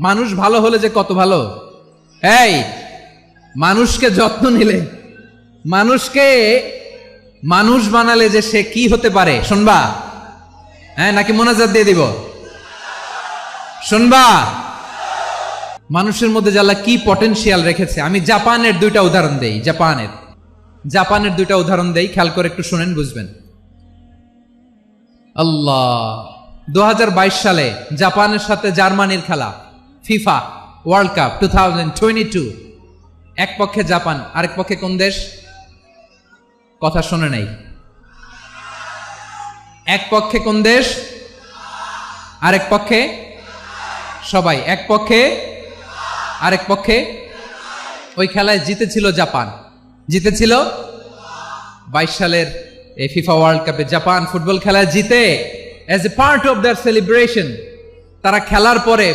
মানুষ ভালো হলে যে কত ভালো। এই মানুষকে যত্ন নিলে, মানুষকে মানুষ বানালে যে সে কি হতে পারে শুনবা? হ্যাঁ, নাকি মোনাজাত দিয়ে দিব? শুনবা? মানুষের মধ্যে যে আল্লাহ কি পটেনশিয়াল রেখেছে। আমি জাপানের দুইটা উদাহরণ দেই, জাপানের দুইটা উদাহরণ দেই, খেয়াল করে একটু শুনেন, বুঝবেন। আল্লাহ, 2022 সালে জাপানের সাথে জার্মানির খেলা, ফিফা ওয়ার্ল্ড কাপ 2022। এক পক্ষে জাপান, আরেক পক্ষে কোন দেশ? কথা শুনে নাই। এক পক্ষে কোন দেশ, আরেক পক্ষে? সবাই এক পক্ষে, আরেক পক্ষে। ওই খেলায় জিতেছিল জাপান, জিতেছিল 22 সালের এই ফিফা ওয়ার্ল্ড কাপে। জাপান ফুটবল খেলায় জিতে, as a part of their celebration তারা খেলার পরে